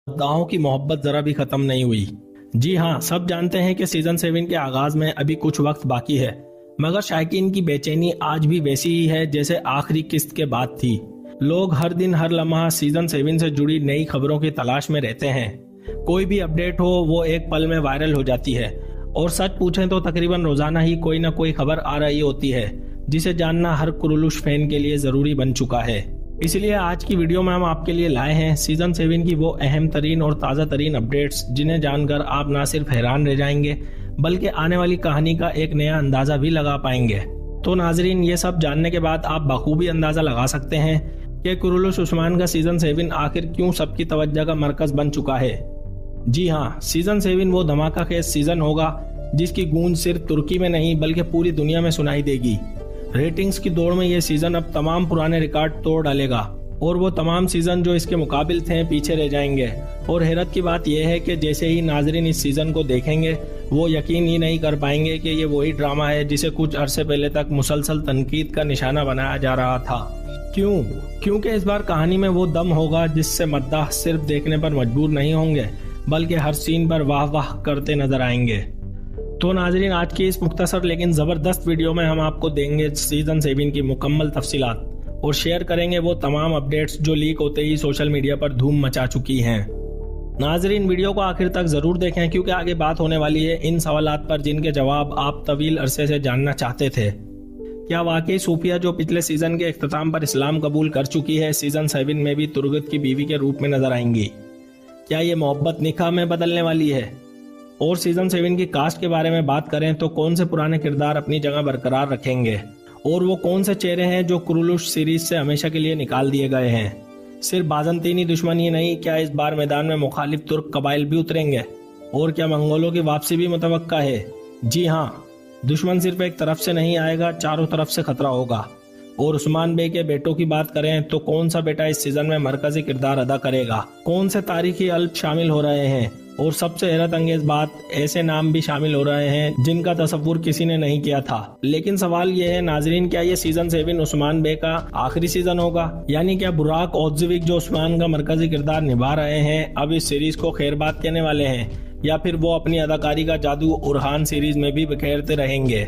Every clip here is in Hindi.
गांव की मोहब्बत जरा भी खत्म नहीं हुई। जी हाँ, सब जानते हैं कि सीजन 7 के आगाज में अभी कुछ वक्त बाकी है, मगर शायकीन की बेचैनी आज भी वैसी ही है जैसे आखिरी किस्त के बाद थी। लोग हर दिन हर लम्हा सीजन 7 से जुड़ी नई खबरों की तलाश में रहते हैं। कोई भी अपडेट हो वो एक पल में वायरल हो जाती है और सच पूछें तो तकरीबन रोजाना ही कोई ना कोई खबर आ रही होती है जिसे जानना हर कुरुलुश फैन के लिए जरूरी बन चुका है। इसलिए आज की वीडियो में हम आपके लिए लाए हैं सीजन 7 की वो अहम तरीन और ताज़ा तरीन अपडेट्स जिन्हें जानकर आप ना सिर्फ हैरान रह जाएंगे बल्कि आने वाली कहानी का एक नया अंदाजा भी लगा पाएंगे। तो नाजरीन, ये सब जानने के बाद आप बखूबी अंदाजा लगा सकते हैं कि कुरुलुश उस्मान का सीजन 7 आखिर क्यों सबकी तवज्जो का मरकज बन चुका है। जी हाँ, सीजन 7 वो धमाका खेज सीजन होगा जिसकी गूंज सिर्फ तुर्की में नहीं बल्कि पूरी दुनिया में सुनाई देगी। रेटिंग्स की दौड़ में ये सीजन अब तमाम पुराने रिकॉर्ड तोड़ डालेगा और वो तमाम सीजन जो इसके मुकाबिल थे पीछे रह जाएंगे। और हैरत की बात यह है कि जैसे ही नाजरीन इस सीजन को देखेंगे वो यकीन ही नहीं कर पाएंगे कि ये वही ड्रामा है जिसे कुछ अरसे पहले तक मुसलसल तनकीद का निशाना बनाया जा रहा था। क्यों? क्योंकि इस बार कहानी में वो दम होगा जिससे मद्दाह सिर्फ देखने पर मजबूर नहीं होंगे बल्कि हर सीन पर वाह वाह करते नजर आएंगे। तो नाजरीन, आज की इस मुख्तसर लेकिन जबरदस्त वीडियो में हम आपको देंगे सीजन 7 की मुकम्मल तफसीलात और शेयर करेंगे वो तमाम अपडेट्स जो लीक होते ही सोशल मीडिया पर धूम मचा चुकी हैं। नाजरीन, वीडियो को आखिर तक जरूर देखें क्योंकि आगे बात होने वाली है इन सवालात पर जिनके जवाब आप तवील अरसे से जानना चाहते थे। क्या वाकई सूफिया जो पिछले सीजन के इख्तिताम पर इस्लाम कबूल कर चुकी है सीजन 7 में भी तुर्गत की बीवी के रूप में नजर आएंगी? क्या ये मोहब्बत निकाह में बदलने वाली है? और सीजन 7 की कास्ट के बारे में बात करें तो कौन से पुराने किरदार अपनी जगह बरकरार रखेंगे और वो कौन से चेहरे हैं जो कुरुलुश सीरीज से हमेशा के लिए निकाल दिए गए हैं? सिर्फ बाजंतीनी दुश्मनी ही नहीं, क्या इस बार मैदान में मुखालिफ तुर्क कबाइल भी उतरेंगे? और क्या मंगोलों की वापसी भी मुतवक्का है? जी हाँ, दुश्मन सिर्फ एक तरफ से नहीं आएगा, चारों तरफ से खतरा होगा। और उस्मान बे के बेटों की बात करें तो कौन सा बेटा इस सीजन में मरकजी किरदार अदा करेगा? कौन से तारीखी अल्प शामिल हो रहे हैं? और सबसे हैरत अंगेज बात, ऐसे नाम भी शामिल हो रहे हैं जिनका तसव्वुर किसी ने नहीं किया था। लेकिन सवाल यह है नाजरीन, क्या ये सीजन 7 उस्मान बे का आखिरी सीजन होगा? यानी क्या बुराक ओज़विक जो उस्मान का मरकजी किरदार निभा रहे हैं अब इस सीरीज को खैरबाद कहने वाले हैं, या फिर वो अपनी अदाकारी का जादू उरहान सीरीज में भी बिखेरते रहेंगे?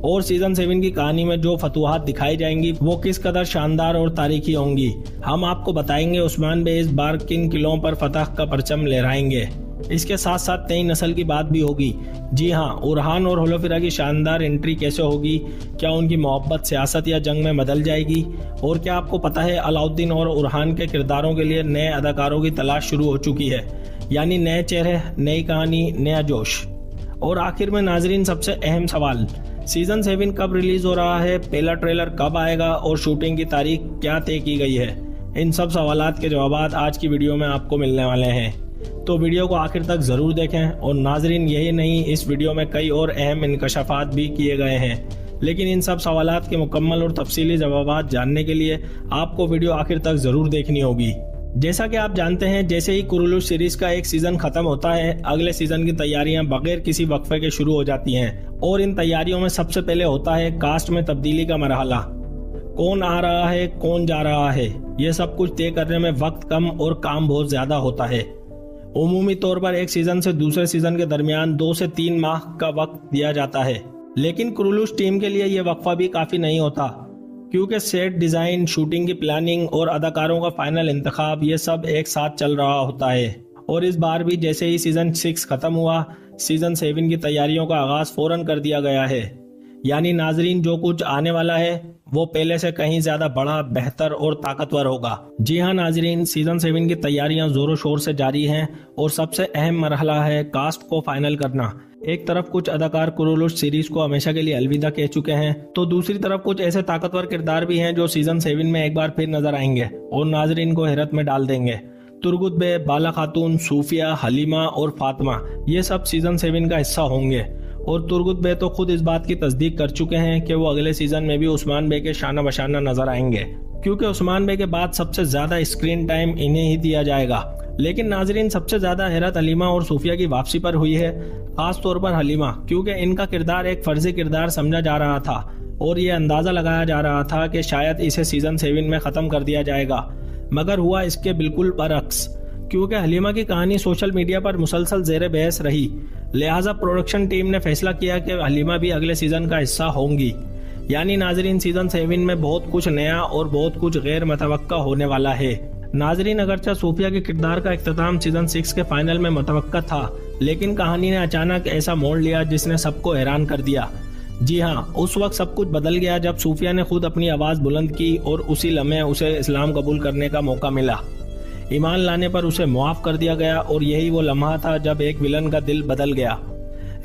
और सीजन 7 की कहानी में जो फतुहात दिखाई जाएंगी वो किस कदर शानदार और तारीखी होंगी? हम आपको बताएंगे उस्मान बे इस बार किन किलों पर फतह का परचम लहराएंगे। इसके साथ साथ नई नस्ल की बात भी होगी। जी हाँ, उरहान और होलोफिरा की शानदार एंट्री कैसे होगी? क्या उनकी मोहब्बत सियासत या जंग में बदल जाएगी? और क्या आपको पता है अलाउद्दीन और उरहान के किरदारों के लिए नए अदाकारों की तलाश शुरू हो चुकी है, यानी नए चेहरे, नई कहानी, नया जोश। और आखिर में नाजरीन, सबसे अहम सवाल, सीजन 7 कब रिलीज हो रहा है? पहला ट्रेलर कब आएगा? और शूटिंग की तारीख क्या तय की गई है? इन सब सवालात के जवाब आज की वीडियो में आपको मिलने वाले हैं, तो वीडियो को आखिर तक जरूर देखें। और नाजरीन, यही नहीं, इस वीडियो में कई और अहम इंकशाफात भी किए गए हैं, लेकिन इन सब सवालात के मुकम्मल और तफसीली जवाब जानने के लिए आपको वीडियो आखिर तक जरूर देखनी होगी। जैसा कि आप जानते हैं, जैसे ही कुरुलुश सीरीज का एक सीजन खत्म होता है अगले सीजन की तैयारियां बगैर किसी वक्फे के शुरू हो जाती हैं। और इन तैयारियों में सबसे पहले होता है कास्ट में तब्दीली का मरहला। कौन आ रहा है, कौन जा रहा है, ये सब कुछ तय करने में वक्त कम और काम बहुत ज्यादा होता है। उमूमी तौर पर एक सीजन से दूसरे सीजन के दरमियान 2 से 3 माह का वक्त दिया जाता है, लेकिन कुरुलुश टीम के लिए यह वक्फा भी काफी नहीं होता क्योंकि सेट डिजाइन, शूटिंग की प्लानिंग और अदाकारों का फाइनल इंतखाब ये सब एक साथ चल रहा होता है। और इस बार भी जैसे ही सीजन 6 खत्म हुआ सीजन 7 की तैयारियों का आगाज फौरन कर दिया गया है। यानी नाजरीन, जो कुछ आने वाला है वो पहले से कहीं ज्यादा बड़ा, बेहतर और ताकतवर होगा। जी हाँ नाजरीन, सीजन 7 की तैयारियां जोरों शोर से जारी हैं और सबसे अहम मरहला है कास्ट को फाइनल करना। एक तरफ कुछ अदाकार कुरुलुश सीरीज को हमेशा के लिए अलविदा कह चुके हैं, तो दूसरी तरफ कुछ ऐसे ताकतवर किरदार भी हैं जो सीजन 7 में एक बार फिर नजर आएंगे और नाजरीन को हैरत में डाल देंगे। तुर्गुत बे, बाला खातून, सूफिया, हलीमा और फातिमा ये सब सीजन 7 का हिस्सा होंगे। और तुर्गुत बे तो खुद इस बात की तस्दीक कर चुके हैं कि वो अगले सीजन में भी उस्मान बे के शाना बशाना नजर आएंगे, क्योंकि उस्मान बे के बाद सबसे ज्यादा स्क्रीन टाइम इन्हें ही दिया जाएगा। लेकिन नाजरीन, सबसे ज्यादा हैरत हलीमा और सूफिया की वापसी पर हुई है, खास तौर पर हलीमा, क्योंकि इनका किरदार एक फर्जी किरदार समझा जा रहा था और ये अंदाजा लगाया जा रहा था कि शायद इसे सीजन 7 में खत्म कर दिया जाएगा, मगर हुआ इसके बिल्कुल बरअक्स। क्योंकि हलीमा की कहानी सोशल मीडिया पर मुसलसल ज़ेरे बहस रही, लिहाजा प्रोडक्शन टीम ने फैसला किया कि हलीमा भी अगले सीजन का हिस्सा होंगी। यानी नाजरीन, सीजन 7 में बहुत कुछ नया और बहुत कुछ गैर मुतवक्का होने वाला है। नाजरीन, अगरचे सूफिया के किरदार का इख्तिताम सीजन 6 के फाइनल में मुतवक्का था, लेकिन कहानी ने अचानक ऐसा मोड़ लिया जिसने सबको हैरान कर दिया। जी हाँ, उस वक्त सब कुछ बदल गया जब सूफिया ने खुद अपनी आवाज बुलंद की और उसी लम्हे उसे इस्लाम कबूल करने का मौका मिला। ईमान लाने पर उसे मुआफ कर दिया गया और यही वो लम्हा था जब एक विलन का दिल बदल गया।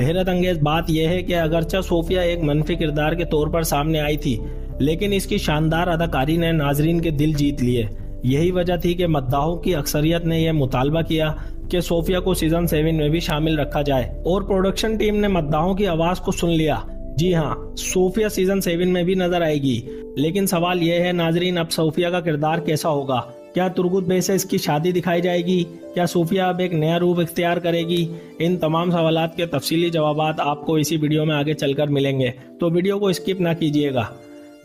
हैरत अंगेज बात यह है कि अगरचे सोफिया एक मनफी किरदार के तौर पर सामने आई थी, लेकिन इसकी शानदार अदाकारी ने नाजरीन के दिल जीत लिए। यही वजह थी कि मद्दाहों की अक्सरियत ने यह मुतालबा किया कि सोफिया को सीजन 7 में भी शामिल रखा जाए और प्रोडक्शन टीम ने मद्दाहों की आवाज को सुन लिया। जी हाँ, सोफिया सीजन 7 में भी नजर आएगी। लेकिन सवाल यह है नाजरीन, अब सोफिया का किरदार कैसा होगा? क्या तुर्गुत बे से इसकी शादी दिखाई जाएगी? क्या सोफिया अब एक नया रूप इख्तियार करेगी? इन तमाम सवालात के तफसीली जवाबात आपको इसी वीडियो में आगे चलकर मिलेंगे, तो वीडियो को स्किप ना कीजिएगा।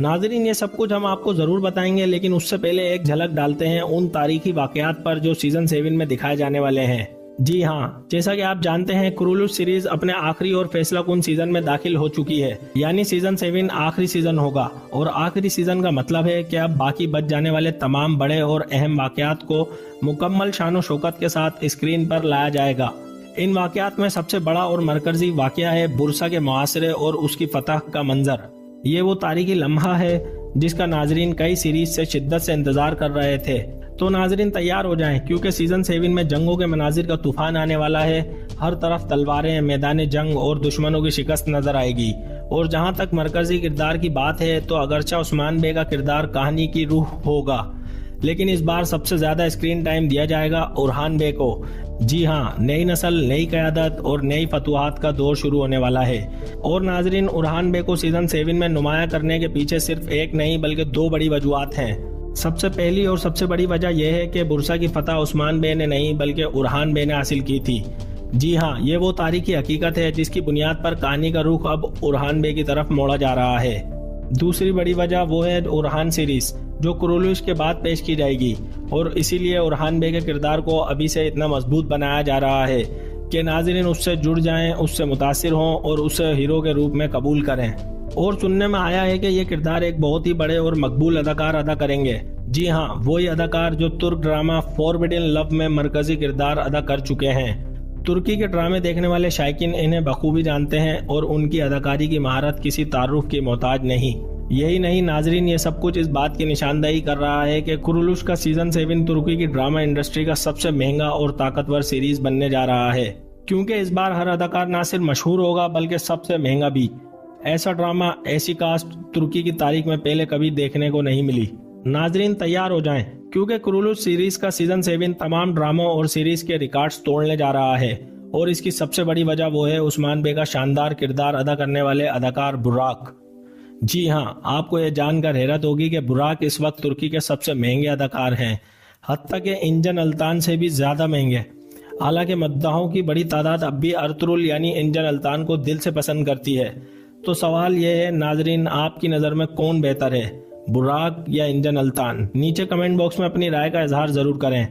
नाजरीन, ये सब कुछ हम आपको जरूर बताएंगे, लेकिन उससे पहले एक झलक डालते हैं उन तारीखी वाकयात पर जो सीजन 7 में दिखाए जाने वाले हैं। जी हाँ, जैसा कि आप जानते हैं कुरुलुस सीरीज अपने आखिरी और फैसला कुन सीजन में दाखिल हो चुकी है, यानी सीजन 7 आखिरी सीजन होगा। और आखिरी सीजन का मतलब है कि अब बाकी बच जाने वाले तमाम बड़े और अहम वाकयात को मुकम्मल शानो शौकत के साथ स्क्रीन पर लाया जाएगा। इन वाकयात में सबसे बड़ा और मरकजी वाकया है बुरसा के मुआसरे और उसकी फतह का मंजर। ये वो तारीखी लम्हा है जिसका नाजरीन कई सीरीज से शिद्दत से इंतजार कर रहे थे। तो नाजरीन तैयार हो जाएं, क्योंकि सीजन 7 में जंगों के मनाजिर का तूफान आने वाला है। हर तरफ तलवारें, मैदान जंग और दुश्मनों की शिकस्त नजर आएगी। और जहां तक मरकजी किरदार की बात है तो अगरचा उस्मान बे का किरदार कहानी की रूह होगा, लेकिन इस बार सबसे ज्यादा स्क्रीन टाइम दिया जाएगा उरहान बे को। जी हाँ, नई नस्ल, नई क़यादत और नई फतुहात का दौर शुरू होने वाला है। और नाजरीन, उरहान बे को सीजन 7 में नुमाया करने के पीछे सिर्फ एक नहीं बल्कि दो बड़ी वजूहात हैं। सबसे पहली और सबसे बड़ी वजह यह है कि बुरसा की फतह उस्मान बे ने नहीं बल्कि उरहान बे ने हासिल की थी। जी हाँ, ये वो तारीखी हकीकत है जिसकी बुनियाद पर कहानी का रुख अब उरहान बे की तरफ मोड़ा जा रहा है। दूसरी बड़ी वजह वो है उरहान सीरीज, जो कुरुलुस के बाद पेश की जाएगी। और इसीलिए उरहान बे के किरदार को अभी से इतना मजबूत बनाया जा रहा है कि नाज़रीन उससे जुड़ जाएं, उससे मुतासिर हों और उसे हीरो के रूप में कबूल करें। और सुनने में आया है कि ये किरदार एक बहुत ही बड़े और मकबूल अदाकार अदा करेंगे। जी हाँ, वही अदाकार जो तुर्क ड्रामा फॉरबिडन लव में मरकजी किरदार अदा कर चुके हैं। तुर्की के ड्रामे देखने वाले शायकीन इन्हें बखूबी जानते हैं और उनकी अदाकारी की महारत किसी तारुफ की मोहताज नहीं। यही नहीं नाजरीन, ये सब कुछ इस बात की निशानदही कर रहा है कि कुरुलुस का सीजन 7 तुर्की की ड्रामा इंडस्ट्री का सबसे महंगा और ताकतवर सीरीज बनने जा रहा है, क्योंकि इस बार हर अदाकार न सिर्फ मशहूर होगा बल्कि सबसे महंगा भी। ऐसा ड्रामा, ऐसी कास्ट तुर्की की तारीख में पहले कभी देखने को नहीं मिली। नाजरीन तैयार हो जाएं, क्योंकि कुरुलुस सीरीज का सीजन 7 तमाम ड्रामों और सीरीज के रिकॉर्ड्स तोड़ने जा रहा है। और इसकी सबसे बड़ी वजह वो है उस्मान बे का शानदार किरदार अदा करने वाले अदाकार बुराक। जी हाँ, आपको यह जानकर हैरत होगी कि बुराक इस वक्त तुर्की के सबसे महंगे अदाकार हैं, हत्ता के इंजन अल्तान से भी ज्यादा महंगे। हालांकि मद्दाहों की बड़ी तादाद अब भी अर्तुरुल यानी इंजन अल्तान को दिल से पसंद करती है। तो सवाल यह है नाजरीन, आपकी नज़र में कौन बेहतर है, बुराक या इंजन अल्तान? नीचे कमेंट बॉक्स में अपनी राय का इजहार जरूर करें।